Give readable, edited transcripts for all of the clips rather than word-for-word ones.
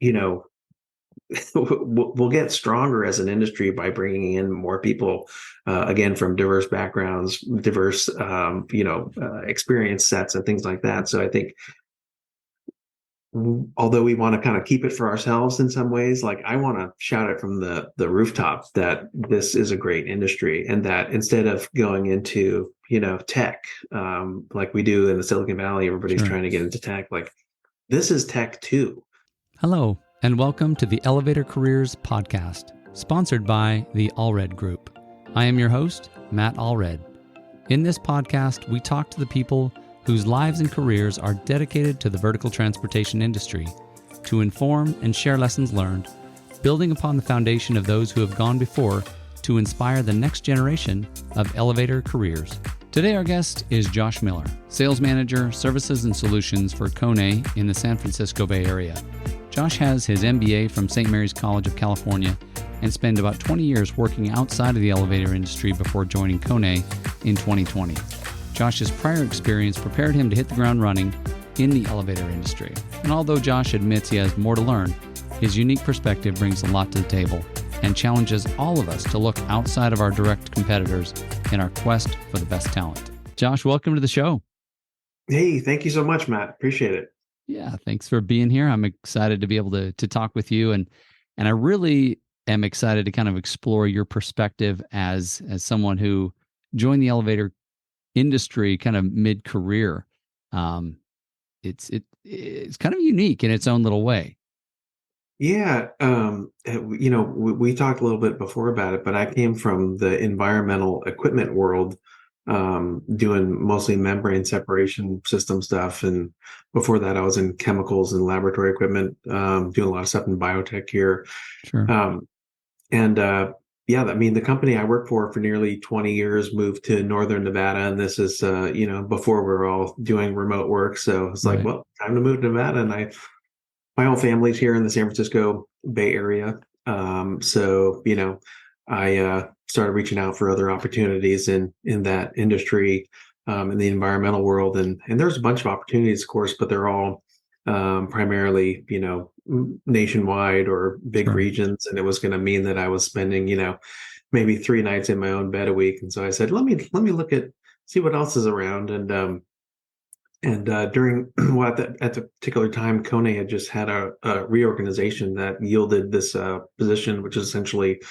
you know, we'll get stronger as an industry by bringing in more people, again, from diverse backgrounds, diverse, experience sets and things like that. So I think, although we want to kind of keep it for ourselves in some ways, like I want to shout it from the rooftops that this is a great industry, and that instead of going into tech, like we do in the Silicon Valley, everybody's Sure. trying to get into tech. Like this is tech too. Hello, and welcome to the Elevator Careers Podcast, sponsored by the Allred Group. I am your host, Matt Allred. In this podcast, we talk to the people whose lives and careers are dedicated to the vertical transportation industry to inform and share lessons learned, building upon the foundation of those who have gone before to inspire the next generation of elevator careers. Today, our guest is Josh Miller, Sales Manager, Services and Solutions for Kone in the San Francisco Bay Area. Josh has his MBA from St. Mary's College of California and spent about 20 years working outside of the elevator industry before joining Kone in 2020. Josh's prior experience prepared him to hit the ground running in the elevator industry. And although Josh admits he has more to learn, his unique perspective brings a lot to the table and challenges all of us to look outside of our direct competitors in our quest for the best talent. Josh, welcome to the show. Hey, thank you so much, Matt. Appreciate it. Yeah, thanks for being here. I'm excited to be able to talk with you, and I really am excited to kind of explore your perspective as someone who joined the elevator industry kind of mid-career. It's kind of unique in its own little way. Yeah, we talked a little bit before about it, but I came from the environmental equipment world, doing mostly membrane separation system stuff. And before that, I was in chemicals and laboratory equipment, doing a lot of stuff in biotech here. Sure. Yeah, I mean, the company I worked for nearly 20 years moved to Northern Nevada, and this is, before we were all doing remote work. So it's like, Right. well, time to move to Nevada. And my whole family's here in the San Francisco Bay Area. I started reaching out for other opportunities in that industry, in the environmental world. And there's a bunch of opportunities, of course, but they're all primarily, nationwide or big Sure. regions. And it was going to mean that I was spending, maybe 3 nights in my own bed a week. And so I said, let me see what else is around. And during at the particular time, Kone had just had a reorganization that yielded this position, which is essentially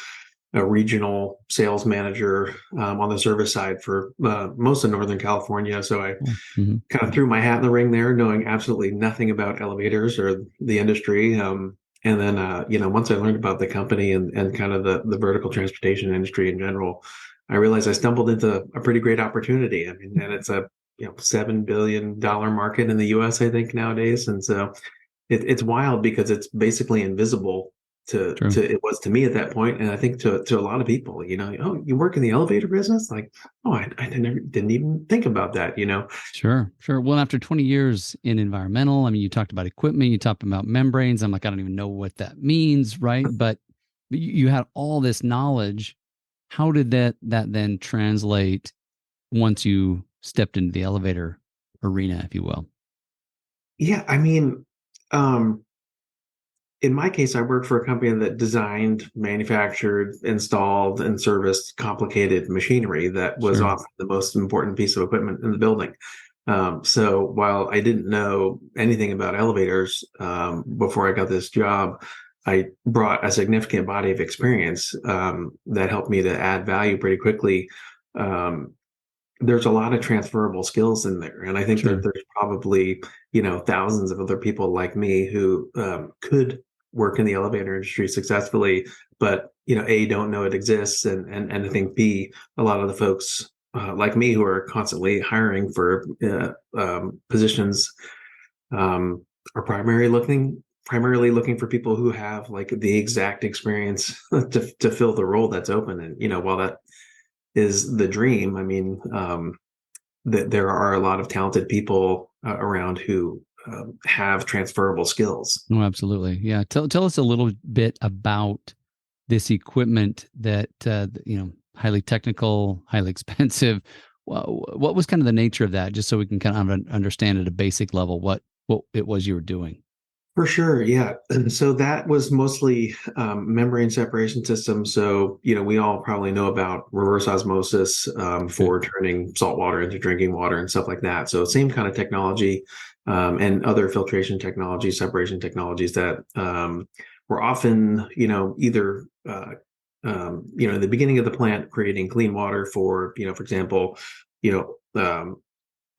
a regional sales manager, on the service side for most of Northern California. So I kind of threw my hat in the ring there, knowing absolutely nothing about elevators or the industry. And then, once I learned about the company and kind of the vertical transportation industry in general, I realized I stumbled into a pretty great opportunity. I mean, and it's a $7 billion market in the US, I think, nowadays. And so it's wild because it's basically invisible to it was to me at that point, and I think to a lot of people. Oh, you work in the elevator business? Like, oh, I didn't even think about that. Sure. Well, after 20 years in environmental, I mean, you talked about equipment, you talked about membranes. I'm like, I don't even know what that means, right? But you had all this knowledge. How did that then translate once you stepped into the elevator arena, if you will? Yeah, I mean, in my case, I worked for a company that designed, manufactured, installed, and serviced complicated machinery that was Sure. often the most important piece of equipment in the building. So while I didn't know anything about elevators before I got this job, I brought a significant body of experience that helped me to add value pretty quickly. There's a lot of transferable skills in there, and I think Sure. that there's probably thousands of other people like me who could work in the elevator industry successfully, but A, don't know it exists, and I think B, a lot of the folks like me who are constantly hiring for positions are primarily looking for people who have like the exact experience to fill the role that's open. And while that is the dream, I mean, that there are a lot of talented people around who have transferable skills. Oh, absolutely. Yeah. Tell us a little bit about this equipment that, highly technical, highly expensive. What was kind of the nature of that, just so we can kind of understand at a basic level what it was you were doing? For sure, yeah. And so that was mostly membrane separation systems. So, we all probably know about reverse osmosis Okay. for turning salt water into drinking water and stuff like that. So, same kind of technology and other filtration technologies, separation technologies that were often, either in the beginning of the plant, creating clean water for, for example, you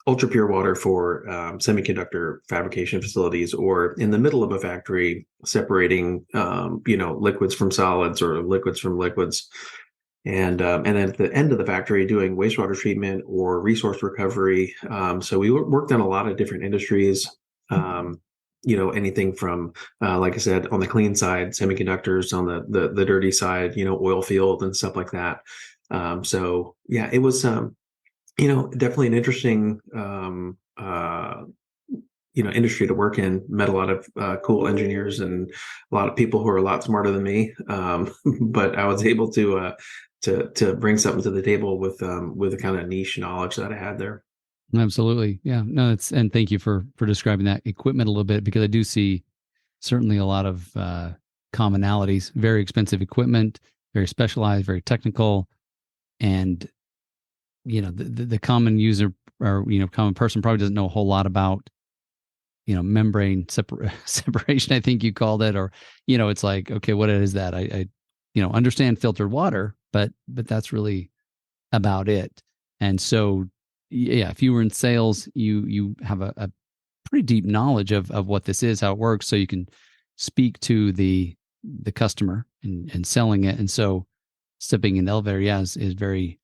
ultra pure water for semiconductor fabrication facilities, or in the middle of a factory, separating liquids from solids or liquids from liquids, and then at the end of the factory, doing wastewater treatment or resource recovery. So we worked on a lot of different industries. Um, anything from, like I said, on the clean side, semiconductors; on the dirty side, oil field and stuff like that. So yeah, it was. Definitely an interesting, industry to work in. Met a lot of cool engineers and a lot of people who are a lot smarter than me. But I was able to bring something to the table with the kind of niche knowledge that I had there. Absolutely. Yeah. No, it's, and thank you for describing that equipment a little bit, because I do see certainly a lot of commonalities. Very expensive equipment, very specialized, very technical, and the common user, or common person, probably doesn't know a whole lot about membrane separation, I think you called it. Or it's like, okay, what is that? I understand filtered water, but that's really about it. And so, yeah, if you were in sales, you have a pretty deep knowledge of what this is, how it works, so you can speak to the customer and selling it. And so stepping in the elevator, yeah, is very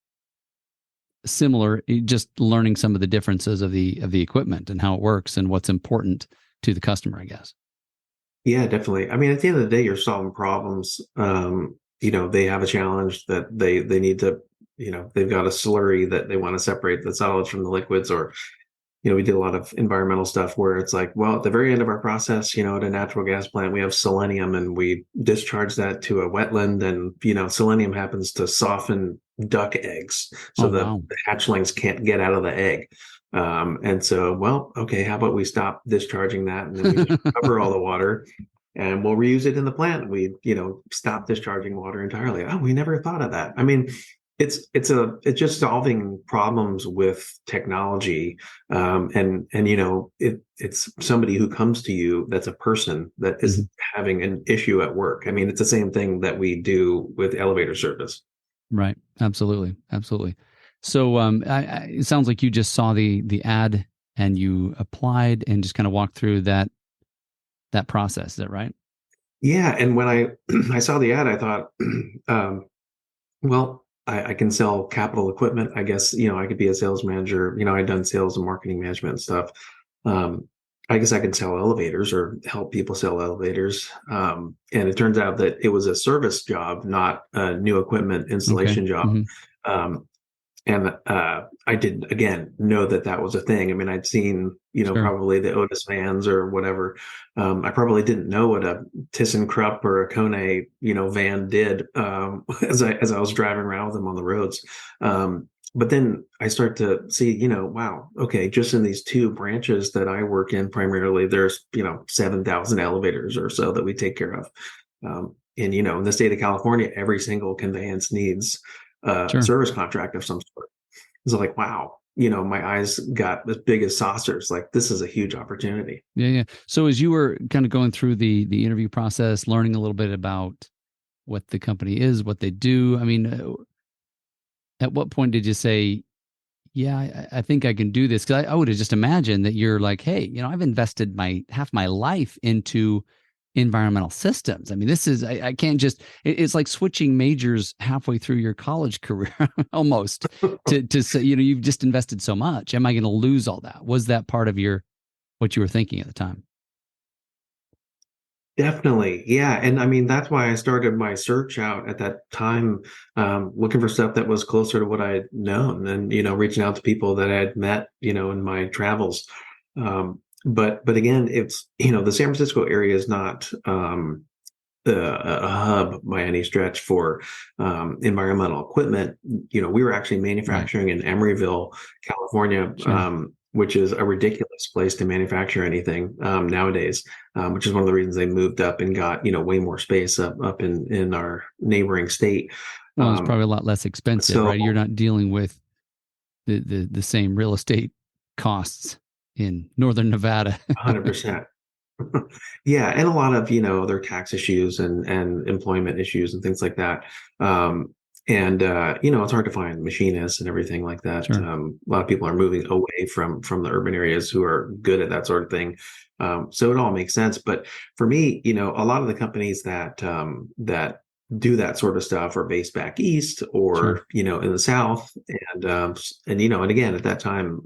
similar. Just learning some of the differences of the equipment and how it works and what's important to the customer, I guess. Yeah, definitely. I mean, at the end of the day, you're solving problems. They have a challenge that they need to, they've got a slurry that they want to separate the solids from the liquids, or we did a lot of environmental stuff where it's like, well, at the very end of our process, at a natural gas plant, we have selenium and we discharge that to a wetland. And, selenium happens to soften duck eggs. Oh, So the wow. hatchlings can't get out of the egg. And so, well, okay, how about we stop discharging that? And then we just recover all the water and we'll reuse it in the plant. We, stop discharging water entirely. Oh, we never thought of that. I mean, it's just solving problems with technology, and it's somebody who comes to you that's a person that is Mhm. having an issue at work. I mean, it's the same thing that we do with elevator service. Right. Absolutely. Absolutely. So, it sounds like you just saw the ad and you applied and just kind of walked through that process. Is that right? Yeah, and when I I saw the ad, I thought, um, well, I can sell capital equipment. I guess, I could be a sales manager. I'd done sales and marketing management and stuff. Um, I guess I could sell elevators or help people sell elevators. And it turns out that it was a service job, not a new equipment Okay. installation job. Hmm. Um, and I didn't, again, know that that was a thing. I mean, I'd seen, Sure. probably the Otis vans or whatever. I probably didn't know what a ThyssenKrupp or a Kone, van did, as I was driving around with them on the roads. But then I start to see, wow, okay, just in these two branches that I work in primarily, there's, 7,000 elevators or so that we take care of. And, in the state of California, every single conveyance needs a Sure. service contract of some sort. It's like, wow, my eyes got as big as saucers. Like, this is a huge opportunity. Yeah. Yeah. So as you were kind of going through the interview process, learning a little bit about what the company is, what they do, I mean, at what point did you say, yeah, I think I can do this? Because I would have just imagined that you're like, hey, I've invested my half my life into environmental systems. I mean, this is, I can't just, it's like switching majors halfway through your college career almost, to say, you've just invested so much. Am I going to lose all that? Was that part of what you were thinking at the time? Definitely. Yeah. And I mean, that's why I started my search out at that time, looking for stuff that was closer to what I'd known and, reaching out to people that I had met, in my travels. But again, it's, the San Francisco area is not, a hub by any stretch for environmental equipment. We were actually Right. manufacturing in Emeryville, California, Sure. which is a ridiculous place to manufacture anything nowadays, which is one of the reasons they moved up and got, way more space up in our neighboring state. Well, it's probably a lot less expensive, So right? You're not dealing with the same real estate costs in northern Nevada. 100%. Yeah, and a lot of, their tax issues and employment issues and things like that. And it's hard to find machinists and everything like that. Sure. A lot of people are moving away from the urban areas who are good at that sort of thing. So it all makes sense. But for me, a lot of the companies that do that sort of stuff are based back east Sure. or, in the South. And again, at that time,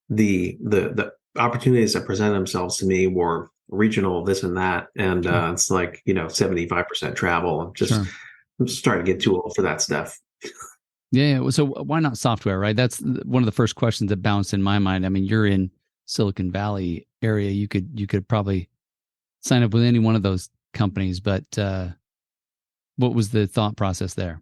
the opportunities that present themselves to me were regional, this and that, and Sure. it's like 75% travel. Sure. I'm just starting to get too old for that stuff. Yeah. So why not software, right? That's one of the first questions that bounced in my mind. I mean, you're in Silicon Valley area. You could probably sign up with any one of those companies, but what was the thought process there?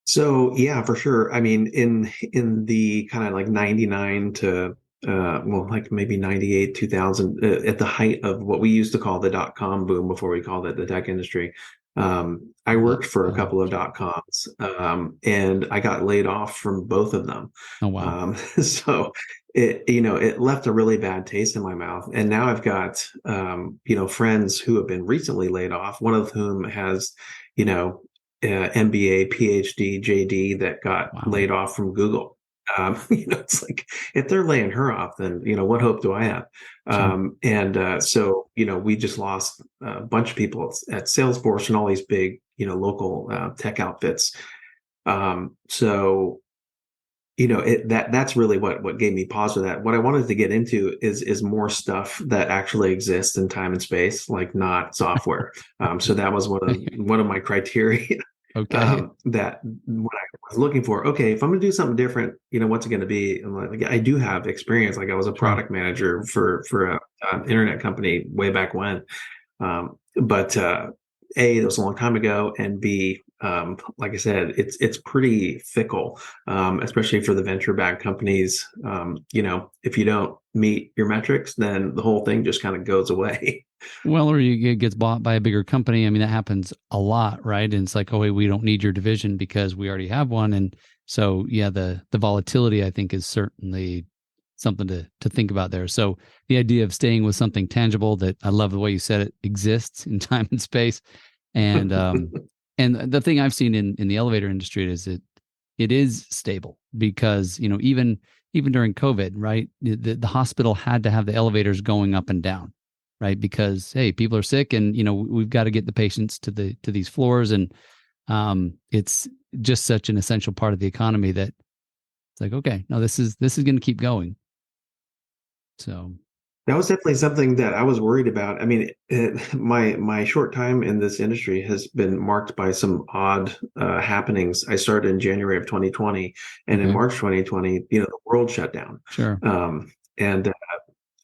So yeah, for sure. I mean, in the kind of like 99 to like maybe 98, 2000, at the height of what we used to call the dot-com boom before we called it the tech industry. I Dot worked for a com. couple of Sure. dot-coms, and I got laid off from both of them. Oh wow. So it left a really bad taste in my mouth. And now I've got, friends who have been recently laid off, one of whom has, you know, MBA, PhD, JD that got Wow. laid off from Google. It's like if they're laying her off, then what hope do I have? Sure. So we just lost a bunch of people at Salesforce and all these big local tech outfits. So that's really what gave me pause with that. What I wanted to get into is more stuff that actually exists in time and space, like not software. So that was one of my criteria Okay. that what I was looking for. Okay, if I'm going to do something different, what's it going to be? And like I do have experience. Like I was a Sure. product manager for a internet company way back when. But A, that was a long time ago, and B, like I said, it's pretty fickle, especially for the venture-backed companies. If you don't meet your metrics, then the whole thing just kind of goes away. Well, or it gets bought by a bigger company. I mean, that happens a lot, right? And it's like, oh, wait, we don't need your division because we already have one. And so, yeah, the volatility, I think, is certainly something to think about there. So the idea of staying with something tangible that I love the way you said it exists in time and space. And the thing I've seen in the elevator industry is it is stable because, even during COVID, right? The hospital had to have the elevators going up and down, right? Because hey, people are sick, and we've got to get the patients to these floors, and it's just such an essential part of the economy that it's like, okay, no, this is going to keep going. So That was definitely something that I was worried about. I mean, my short time in this industry has been marked by some odd happenings. I started in January of 2020, and in okay, March 2020, the world shut down. sure, And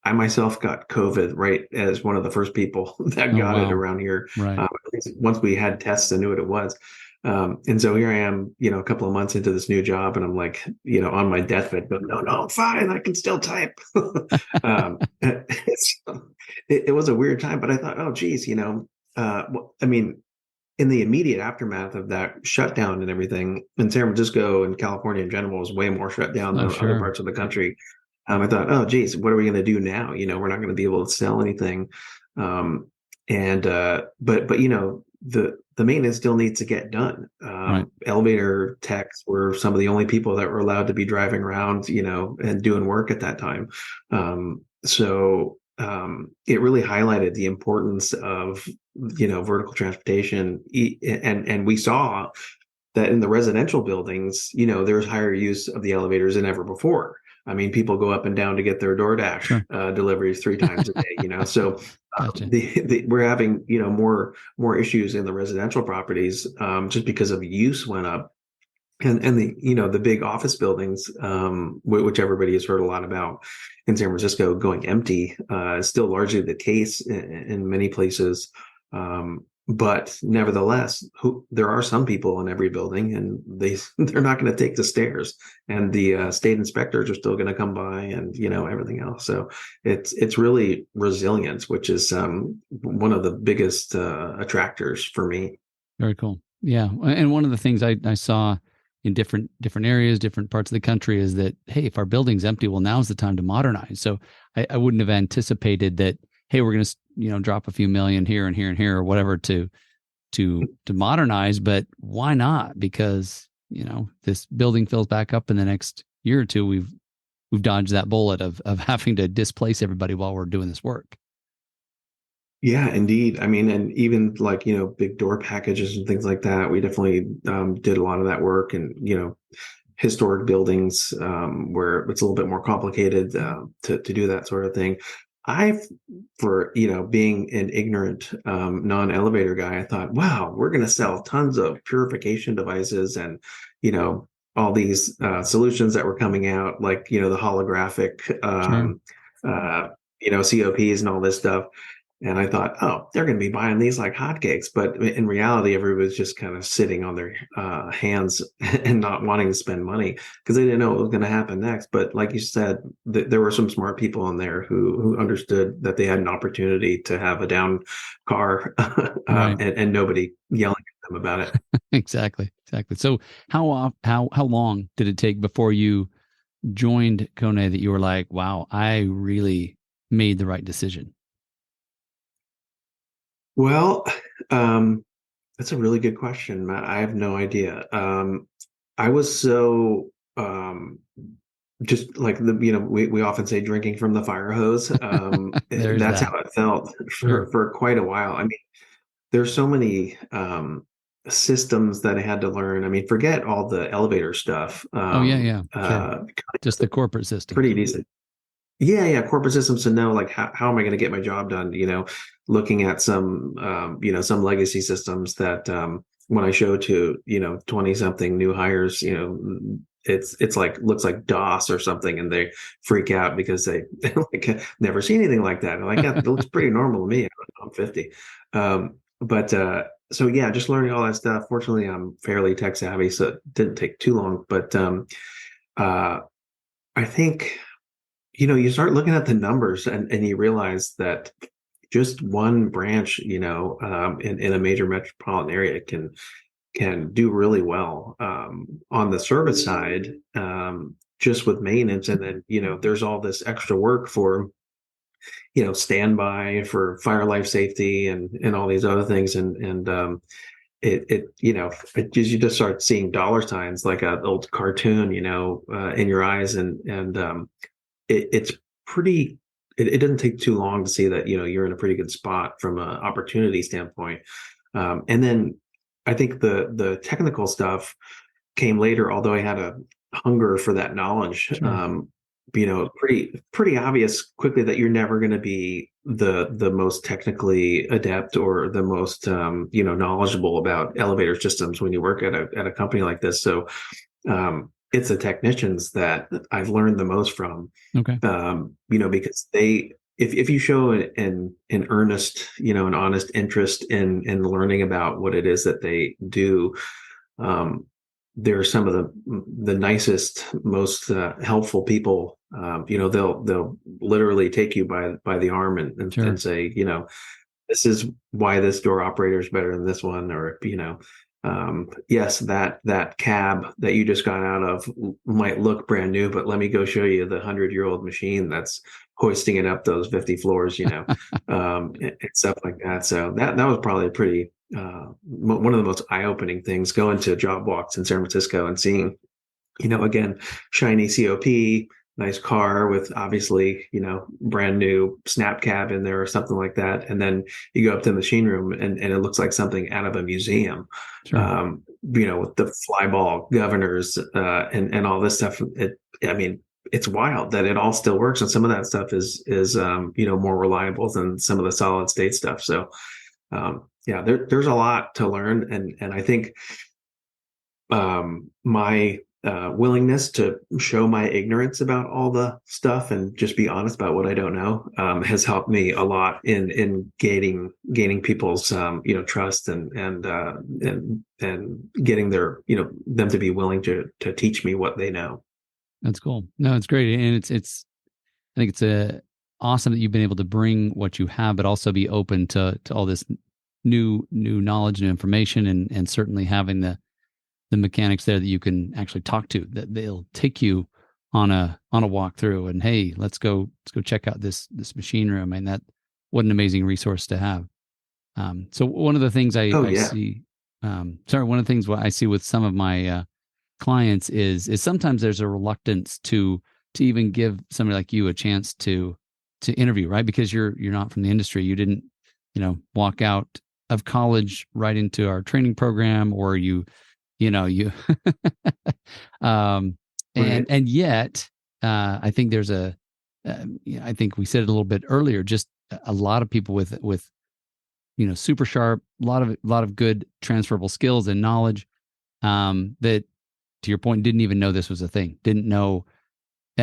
I myself got COVID right as one of the first people that oh got it wow, around here. right, At least once we had tests and knew what it was. And so here I am, a couple of months into this new job, and I'm like, on my deathbed, but no, I'm fine. I can still type. It was a weird time, but I thought, oh, geez, I mean, in the immediate aftermath of that shutdown and everything, in San Francisco and California in general was way more shut down oh than other sure, parts of the country. I thought, oh, geez, what are we going to do now? We're not going to be able to sell anything. And but the maintenance still needs to get done. right, Elevator techs were some of the only people that were allowed to be driving around, and doing work at that time. So it really highlighted the importance of vertical transportation, and we saw that in the residential buildings, there's higher use of the elevators than ever before. I mean, people go up and down to get their DoorDash sure, deliveries 3 times a day. So gotcha, we're having more issues in the residential properties just because of use went up, and the big office buildings, which everybody has heard a lot about in San Francisco, going empty is still largely the case in many places. but nevertheless, there are some people in every building, and they're not going to take the stairs, and the state inspectors are still going to come by, and everything else. So it's really resilience, which is one of the biggest attractors for me. Very cool. Yeah. And one of the things I saw in different areas, different parts of the country is that, hey, if our building's empty, well, now's the time to modernize. So I wouldn't have anticipated that, hey, we're going to, drop a few million here and here and here or whatever to modernize, but why not? Because, this building fills back up in the next year or two, we've dodged that bullet of having to displace everybody while we're doing this work. Yeah, indeed. I mean, and even like, big door packages and things like that, we definitely did a lot of that work. And, historic buildings where it's a little bit more complicated to do that sort of thing. I, for, being an ignorant non-elevator guy, I thought, wow, we're going to sell tons of purification devices and, all these solutions that were coming out, like, the holographic, Sure. COPs and all this stuff. And I thought, oh, they're going to be buying these like hotcakes. But in reality, everybody's just kind of sitting on their hands and not wanting to spend money because they didn't know what was going to happen next. But like you said, there were some smart people in there who understood that they had an opportunity to have a down car Right. and nobody yelling at them about it. Exactly. Exactly. So how long did it take before you joined Kone that you were like, wow, I really made the right decision? Well, um, that's a really good question, Matt. I have no idea. I was so just like we often say drinking from the fire hose. There's That's that. how it felt Sure. for quite a while. I mean, there's so many systems that I had to learn. I mean, forget all the elevator stuff. Oh yeah, yeah, sure. Just the corporate systems. Pretty decent. Yeah, corporate systems to know like how am I going to get my job done? Looking at some some legacy systems that when I show to 20 something new hires, it's like looks like DOS or something, and they freak out because they like never see anything like that. They're like, yeah, it looks pretty normal to me. I'm 50. But so yeah, just learning all that stuff. Fortunately, I'm fairly tech savvy, so it didn't take too long. But uh, I think you start looking at the numbers and you realize that just one branch, in a major metropolitan area can do really well on the service side, just with maintenance. And then, there's all this extra work for, standby for fire life safety and all these other things. And you just start seeing dollar signs like an old cartoon, in your eyes and it's pretty it doesn't take too long to see that you're in a pretty good spot from an opportunity standpoint. And then I think the technical stuff came later, although I had a hunger for that knowledge. Sure. Pretty obvious quickly that you're never going to be the most technically adept or the most knowledgeable about elevator systems when you work at a company like this. So it's the technicians that I've learned the most from, Okay. because if you show an earnest, an honest interest in learning about what it is that they do, they're some of the nicest, most helpful people. They'll literally take you by the arm Sure. and say, this is why this door operator is better than this one, or yes, that cab that you just got out of might look brand new, but let me go show you the 100-year-old machine that's hoisting it up those 50 floors, and stuff like that. So that was probably a pretty one of the most eye-opening things, going to job walks in San Francisco and seeing, again, shiny COP, nice car with obviously, brand new snap cab in there or something like that. And then you go up to the machine room and it looks like something out of a museum, Sure. with the flyball governors and all this stuff. I mean, it's wild that it all still works. And some of that stuff is more reliable than some of the solid state stuff. So yeah, there's a lot to learn. And I think my willingness to show my ignorance about all the stuff and just be honest about what I don't know has helped me a lot in gaining people's trust and getting their them to be willing to teach me what they know. That's cool. No, it's great. And it's I think it's awesome that you've been able to bring what you have, but also be open to all this new knowledge and information, and certainly having the mechanics there that you can actually talk to, that they'll take you on a walk through, and hey, let's go check out this machine room. And that, what an amazing resource to have. So one of the things Oh I yeah, see, one of the things what I see with some of my clients is sometimes there's a reluctance to even give somebody like you a chance to interview, right? Because you're not from the industry. You didn't, walk out of college right into our training program, or you um right. and yet I think there's I think we said it a little bit earlier, just a lot of people with super sharp, a lot of good transferable skills and knowledge, that, to your point, didn't even know this was a thing, didn't know.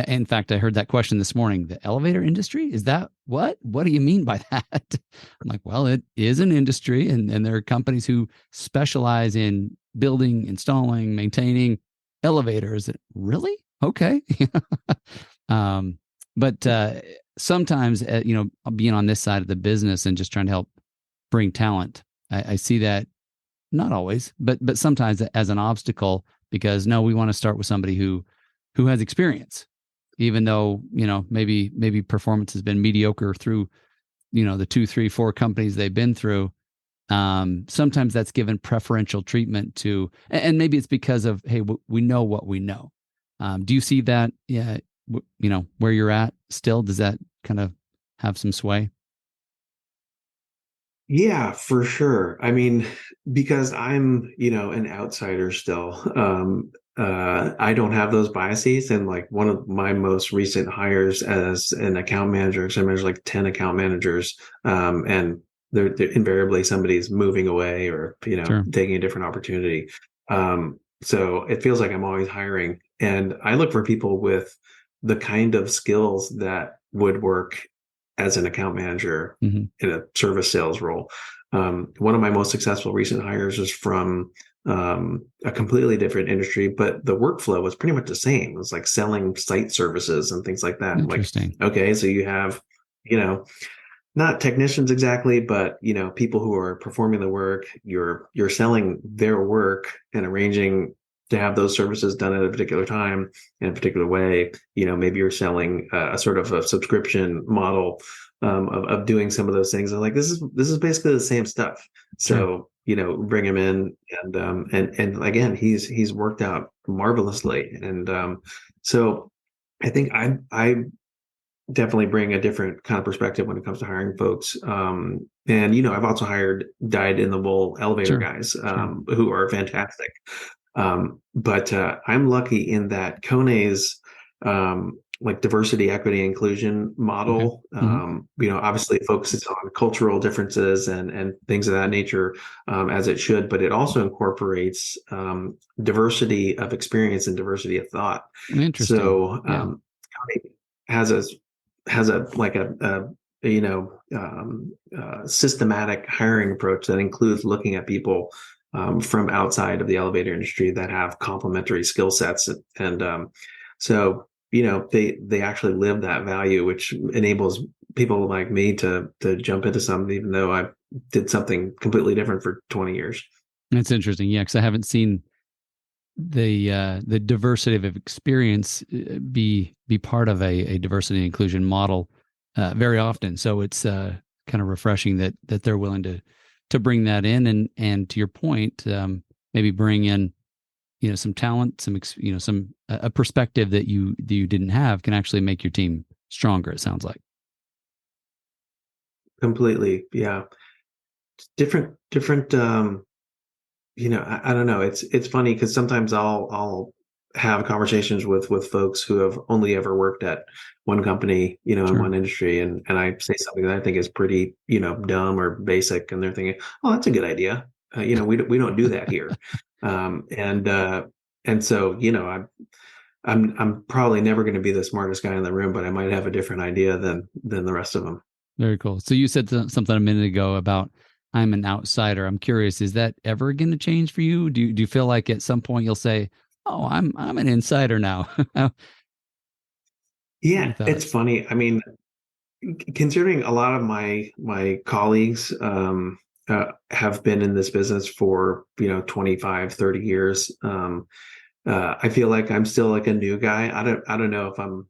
In fact, I heard that question this morning. The elevator industry? Is that what do you mean by that? I'm like, well, it is an industry, and there are companies who specialize in building, installing, maintaining elevators. Really? Okay. um, but sometimes, being on this side of the business and just trying to help bring talent, I see that, not always, but sometimes, as an obstacle, because no, we want to start with somebody who has experience, even though maybe performance has been mediocre through the two, three, four companies they've been through. Sometimes that's given preferential treatment to, and maybe it's because of, hey, we know what we know. Do you see that? Yeah, where you're at still, does that kind of have some sway? Yeah, for sure. I mean, because I'm, an outsider still. I don't have those biases. And like one of my most recent hires as an account manager, so I manage like 10 account managers, and they're invariably somebody's moving away or, Sure. taking a different opportunity. So it feels like I'm always hiring. And I look for people with the kind of skills that would work as an account manager Hmm. in a service sales role. One of my most successful recent hires is from a completely different industry, but the workflow was pretty much the same. It was like selling site services and things like that. I'm like, Interesting. okay, so you have, you know, not technicians exactly, but people who are performing the work. You're selling their work and arranging to have those services done at a particular time in a particular way. Maybe you're selling a sort of a subscription model of doing some of those things. And like this is basically the same stuff. Sure. So bring him in, and again, he's worked out marvelously. And so I think I definitely bring a different kind of perspective when it comes to hiring folks. And I've also hired dyed in the wool elevator Sure. guys Sure. who are fantastic. But I'm lucky in that Kone's like diversity, equity, inclusion Okay. model, Hmm. obviously focuses on cultural differences and things of that nature, as it should, but it also incorporates diversity of experience and diversity of thought. Interesting. So Yeah. Kone has a like a systematic hiring approach that includes looking at people from outside of the elevator industry that have complementary skill sets, and so they actually live that value, which enables people like me to jump into something even though I did something completely different for 20 years. That's interesting. Yeah, because I haven't seen the diversity of experience be part of a diversity and inclusion model very often. So it's kind of refreshing that they're willing to bring that in, and to your point, maybe bring in some talent, some a perspective that you didn't have, can actually make your team stronger. It sounds like. Completely, yeah. Different I don't know. It's funny because sometimes I'll have conversations with folks who have only ever worked at one company, in Sure. one industry, and I say something that I think is pretty, dumb or basic, and they're thinking, "Oh, that's a good idea." We don't do that here, and and so, I'm probably never going to be the smartest guy in the room, but I might have a different idea than the rest of them. Very cool. So you said something a minute ago about I'm an outsider. I'm curious, is that ever going to change for you? Do you feel like at some point you'll say, "Oh, I'm an insider now"? What are your Yeah, it's thoughts? funny. I mean, considering a lot of my colleagues have been in this business for 25, 30 years. I feel like I'm still like a new guy. I don't know if I'm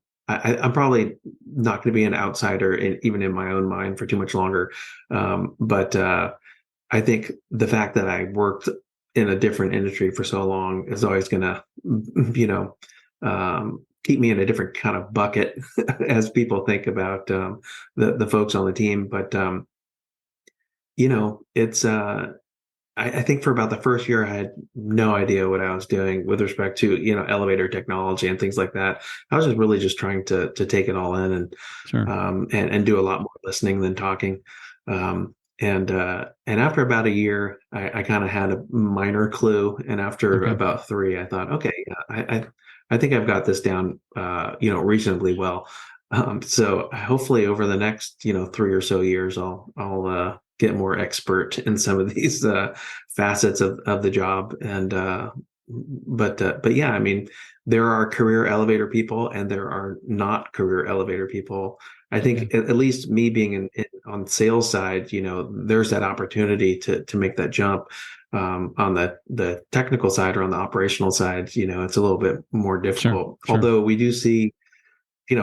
probably not going to be an outsider even in my own mind for too much longer. But I think the fact that I worked in a different industry for so long is always going to, keep me in a different kind of bucket as people think about the folks on the team. But it's I think for about the first year, I had no idea what I was doing with respect to, elevator technology and things like that. I was just really just trying to take it all in Sure. and do a lot more listening than talking. And after about a year, I kind of had a minor clue. And after Okay. about three, I thought, okay, yeah, I think I've got this down, reasonably well. So hopefully over the next, 3 or so years, I'll get more expert in some of these facets of the job. And but yeah, I mean, there are career elevator people and there are not career elevator people. I Okay. think at least me being on the sales side, there's that opportunity to make that jump. On the technical side or on the operational side, it's a little bit more Sure. difficult. Sure. Although we do see,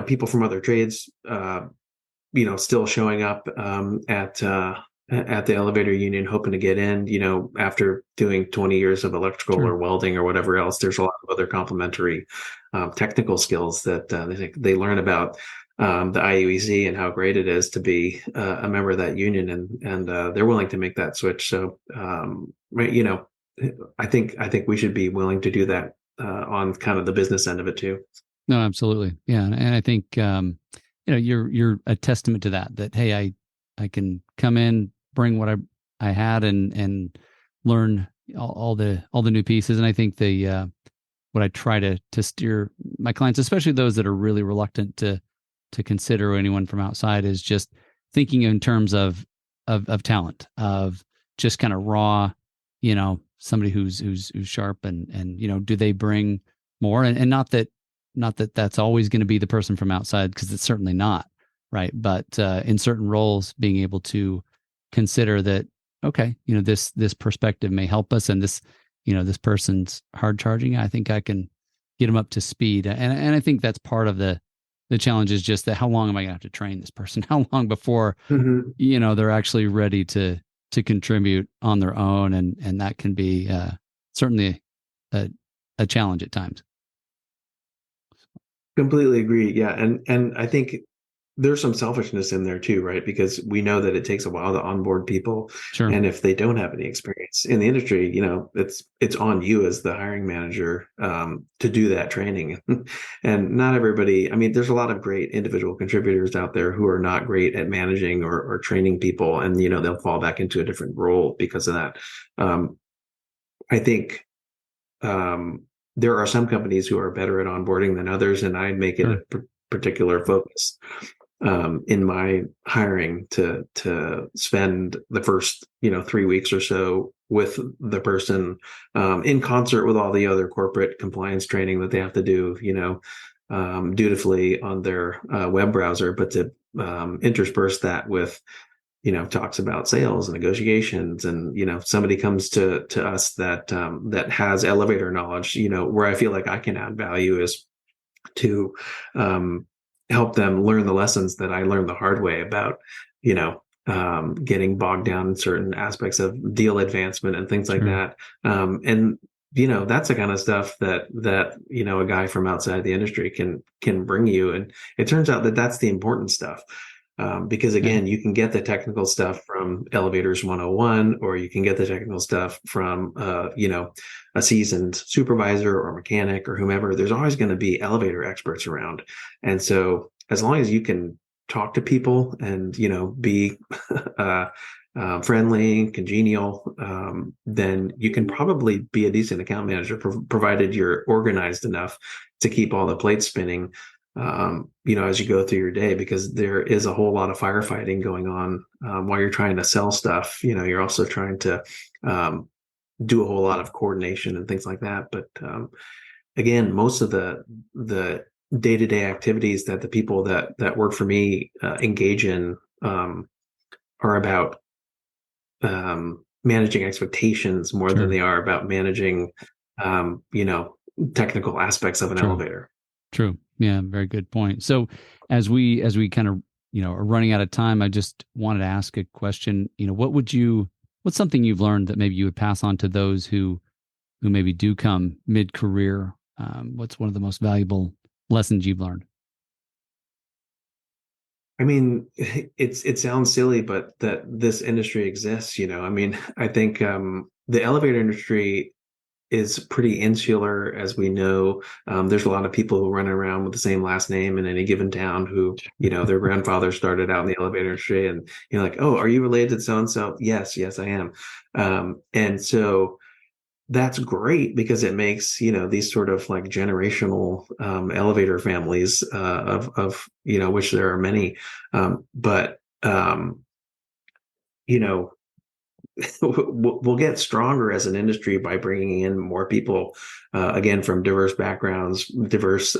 people from other trades, still showing up at the elevator union hoping to get in, after doing 20 years of electrical Sure. or welding or whatever else. There's a lot of other complementary technical skills that they learn about the IUEC and how great it is to be a member of that union, and they're willing to make that switch. So, right, I think we should be willing to do that on kind of the business end of it too. No, absolutely. Yeah. And I think, you're a testament to that, hey, I can come in, bring what I had and learn all the new pieces. And I think what I try to steer my clients, especially those that are really reluctant to consider anyone from outside, is just thinking in terms of talent, of just kind of raw, somebody who's sharp and do they bring more, and not that that's always going to be the person from outside, because it's certainly not, right? But in certain roles, being able to consider that, okay, this perspective may help us, and this person's hard charging. I think I can get them up to speed, and I think that's part of the challenge, is just that how long am I going to have to train this person? How long before Mhm. they're actually ready to contribute on their own, and that can be certainly a a challenge at times. Completely agree. Yeah, and I think there's some selfishness in there too, right? Because we know that it takes a while to onboard people, Sure. and if they don't have any experience in the industry, it's on you as the hiring manager to do that training. And not everybody. I mean, there's a lot of great individual contributors out there who are not great at managing or training people, and they'll fall back into a different role because of that. I think um, there are some companies who are better at onboarding than others, and I make it a Sure. particular focus in my hiring to spend the first 3 weeks or so with the person, in concert with all the other corporate compliance training that they have to do, dutifully on their web browser, but to intersperse that with talks about sales and negotiations, and somebody comes to us that has elevator knowledge, where I feel like I can add value is to help them learn the lessons that I learned the hard way about getting bogged down in certain aspects of deal advancement and things like Sure. that. And that's the kind of stuff that a guy from outside the industry can bring you, and it turns out that that's the important stuff. Because Yeah. again, you can get the technical stuff from Elevators 101, or you can get the technical stuff from, a seasoned supervisor or mechanic or whomever. There's always going to be elevator experts around. And so as long as you can talk to people and, be, uh, friendly, congenial, then you can probably be a decent account manager, provided you're organized enough to keep all the plates spinning, as you go through your day, because there is a whole lot of firefighting going on while you're trying to sell stuff. You're also trying to do a whole lot of coordination and things like that. But again, most of the day-to-day activities that the people that work for me engage in are about managing expectations more than Sure. they are about managing, technical aspects of an True. elevator. True. Yeah, very good point. So as we kind of, are running out of time, I just wanted to ask a question. What's something you've learned that maybe you would pass on to those who maybe do come mid-career? What's one of the most valuable lessons you've learned? I mean, it sounds silly, but that this industry exists, I mean, I think the elevator industry is pretty insular, as we know. There's a lot of people who run around with the same last name in any given town who, their grandfather started out in the elevator industry, and you're like, oh, are you related to so and so? Yes, yes, I am. And so that's great because it makes these sort of like generational elevator families of which there are many, but you know we'll get stronger as an industry by bringing in more people, again, from diverse backgrounds, diverse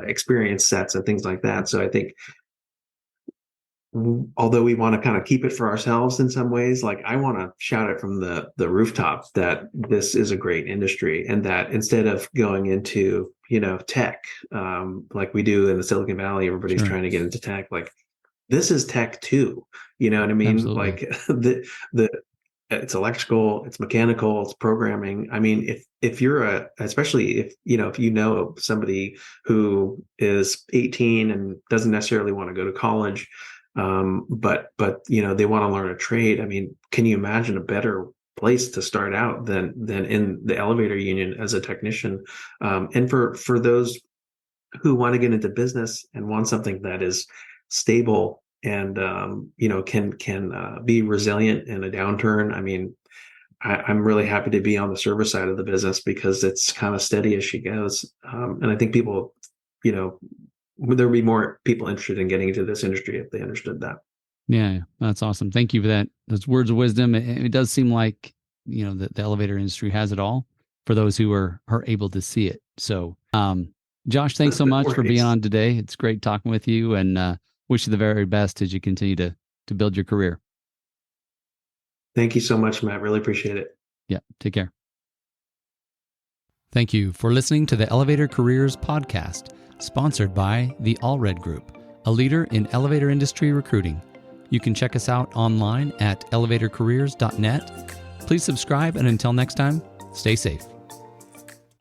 experience sets and things like that. So I think, although we want to kind of keep it for ourselves in some ways, like I want to shout it from the rooftop that this is a great industry, and that instead of going into tech, like we do in the Silicon Valley, everybody's Sure. trying to get into tech. Like, this is tech too. You know what I mean? Absolutely. Like the it's electrical, it's mechanical, it's programming. I mean, if you're especially if somebody who is 18 and doesn't necessarily want to go to college, but they want to learn a trade. I mean, can you imagine a better place to start out than in the elevator union as a technician? And for those who want to get into business and want something that is stable and can be resilient in a downturn. I mean, I'm really happy to be on the service side of the business because it's kind of steady as she goes. And I think people, there'd be more people interested in getting into this industry if they understood that. Yeah, that's awesome. Thank you for that. Those words of wisdom. It does seem like, the elevator industry has it all for those who are able to see it. So, Josh, thanks so much for being on today. It's great talking with you, and wish you the very best as you continue to build your career. Thank you so much, Matt. Really appreciate it. Yeah, take care. Thank you for listening to the Elevator Careers Podcast, sponsored by the Allred Group, a leader in elevator industry recruiting. You can check us out online at elevatorcareers.net. Please subscribe, and until next time, stay safe.